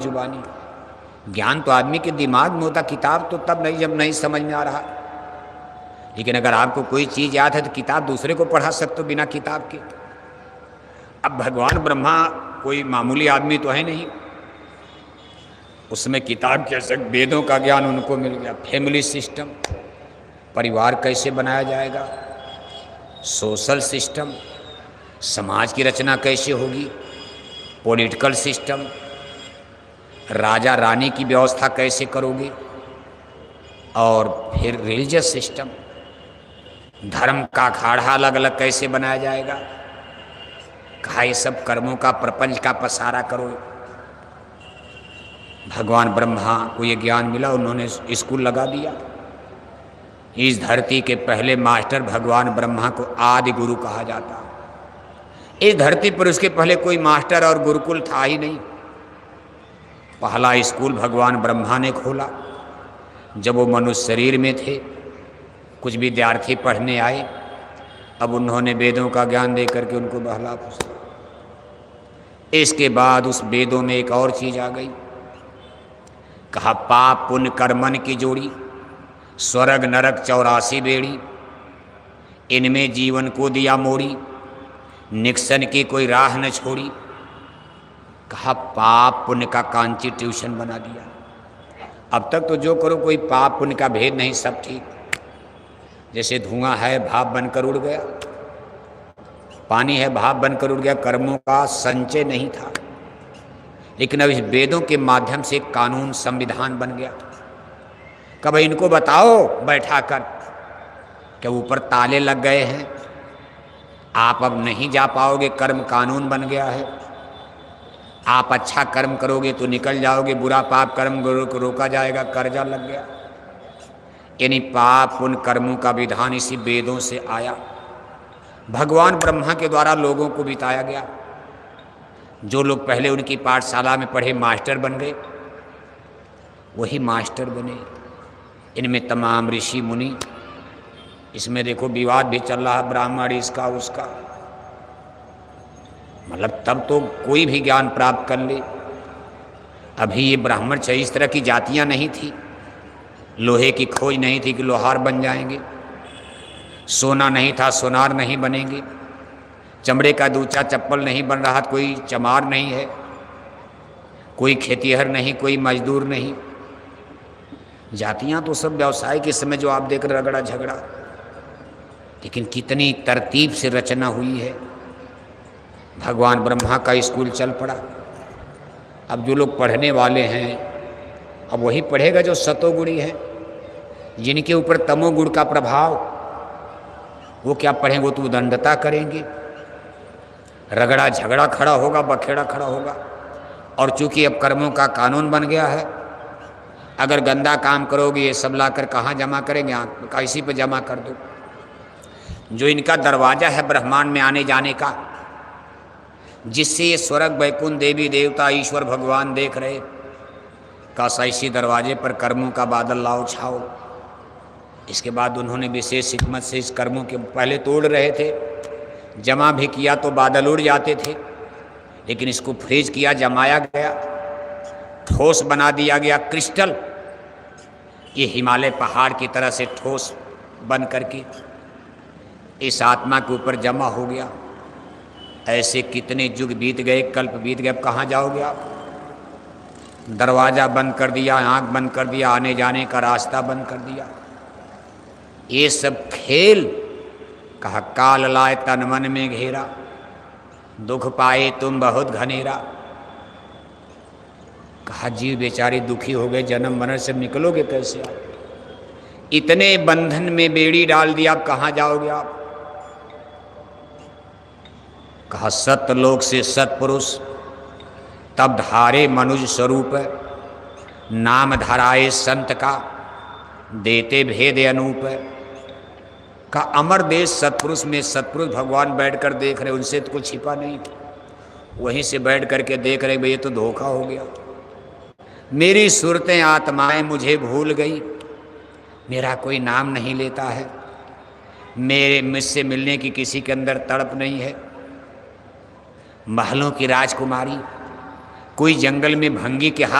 जुबानी। ज्ञान तो आदमी के दिमाग में होता, किताब तो तब नहीं जब नहीं समझ में आ रहा। लेकिन अगर आपको कोई चीज याद है तो किताब दूसरे को पढ़ा सकते हो बिना किताब के। अब भगवान ब्रह्मा कोई मामूली आदमी तो है नहीं, उसमें किताब कैसे, वेदों का ज्ञान उनको मिल गया। फैमिली सिस्टम, परिवार कैसे बनाया जाएगा, सोशल सिस्टम, समाज की रचना कैसे होगी, पॉलिटिकल सिस्टम, राजा रानी की व्यवस्था कैसे करोगे, और फिर रिलीजियस सिस्टम, धर्म का अखाड़ा अलग अलग कैसे बनाया जाएगा। कहा ये सब कर्मों का, प्रपंच का पसारा करो। भगवान ब्रह्मा को ये ज्ञान मिला, उन्होंने स्कूल लगा दिया। इस धरती के पहले मास्टर भगवान ब्रह्मा को आदि गुरु कहा जाता। इस धरती पर उसके पहले कोई मास्टर और गुरुकुल था ही नहीं। पहला स्कूल भगवान ब्रह्मा ने खोला। जब वो मनुष्य शरीर में थे, कुछ विद्यार्थी पढ़ने आए। अब उन्होंने वेदों का ज्ञान दे करके उनको बहला फुसला। इसके बाद उस वेदों में एक और चीज आ गई। कहा पाप पुण्य कर्मन की जोड़ी, स्वर्ग नरक 84 बेड़ी, इनमें जीवन को दिया मोड़ी, निक्सन की कोई राह न छोड़ी। कहा पाप पुण्य का कॉन्स्टिट्यूशन बना दिया। अब तक तो जो करो कोई पाप पुण्य का भेद नहीं, सब ठीक। जैसे धुआं है भाप बनकर उड़ गया, पानी है भाप बनकर उड़ गया, कर्मों का संचय नहीं था। लेकिन अब इस वेदों के माध्यम से कानून संविधान बन गया। कब इनको बताओ बैठा कर, क्या ऊपर ताले लग गए हैं, आप अब नहीं जा पाओगे, कर्म कानून बन गया है। आप अच्छा कर्म करोगे तो निकल जाओगे, बुरा पाप कर्म को रोका जाएगा, कर्जा लग गया। यानी पाप उन कर्मों का विधान इसी वेदों से आया, भगवान ब्रह्मा के द्वारा लोगों को बिताया गया। जो लोग पहले उनकी पाठशाला में पढ़े मास्टर बन गए, वही मास्टर बने। इनमें तमाम ऋषि मुनि, इसमें देखो विवाद भी चल रहा, ब्राह्मण इसका उसका। मतलब तब तो कोई भी ज्ञान प्राप्त कर ले। अभी ये ब्राह्मण चाहिए, इस तरह की जातियां नहीं थी, लोहे की खोज नहीं थी कि लोहार बन जाएंगे, सोना नहीं था सोनार नहीं बनेंगे, चमड़े का दूचा चप्पल नहीं बन रहा, कोई चमार नहीं है, कोई खेतीहर नहीं, कोई मजदूर नहीं। जातियां तो सब व्यवसाय के समय जो आप देख रहे रगड़ा झगड़ा, लेकिन कितनी तरतीब से रचना हुई है। भगवान ब्रह्मा का स्कूल चल पड़ा। अब जो लोग पढ़ने वाले हैं, अब वही पढ़ेगा जो सतोगुणी है, जिनके ऊपर तमोगुण का प्रभाव, वो क्या पढ़ेंगे, वो तो उदंडता करेंगे, रगड़ा झगड़ा खड़ा होगा, बखेड़ा खड़ा होगा। और चूंकि अब कर्मों का कानून बन गया है, अगर गंदा काम करोगे ये सब लाकर कहाँ जमा करेंगे, इसी पे जमा कर दो। जो इनका दरवाजा है ब्रह्मांड में आने जाने का, जिससे ये स्वर्ग वैकुंठ देवी देवता ईश्वर भगवान देख रहे, काश इसी दरवाजे पर कर्मों का बादल लाओ छाओ। इसके बाद उन्होंने विशेष हिकमत से इस कर्मों के, पहले तोड़ रहे थे, जमा भी किया तो बादल उड़ जाते थे, लेकिन इसको फ्रीज किया, जमाया गया, ठोस बना दिया गया, क्रिस्टल। ये हिमालय पहाड़ की तरह से ठोस बन करके इस आत्मा के ऊपर जमा हो गया। ऐसे कितने युग बीत गए, कल्प बीत गए, अब कहाँ जाओगे आप। दरवाजा बंद कर दिया, आंख बंद कर दिया, आने जाने का रास्ता बंद कर दिया। ये सब खेल, कहा काल लाए तन मन में घेरा, दुख पाए तुम बहुत घनेरा। कहा जीव बेचारे दुखी हो गए, जन्म मरण से निकलोगे कैसे आप। इतने बंधन में बेड़ी डाल दिया, अब कहाँ जाओगे आप। कहा सतलोक से सतपुरुष तब धारे मनुज स्वरूप, नाम धराए संत का देते भेद अनूप। का अमर देश सतपुरुष में सतपुरुष भगवान बैठकर देख रहे, उनसे तो कुछ छिपा नहीं, वहीं से बैठ करके देख रहे, भाई ये तो धोखा हो गया, मेरी सुरतें आत्माएं मुझे भूल गई, मेरा कोई नाम नहीं लेता है, मेरे मुझसे मिलने की किसी के अंदर तड़प नहीं है। महलों की राजकुमारी, कोई जंगल में भंगी के हाथ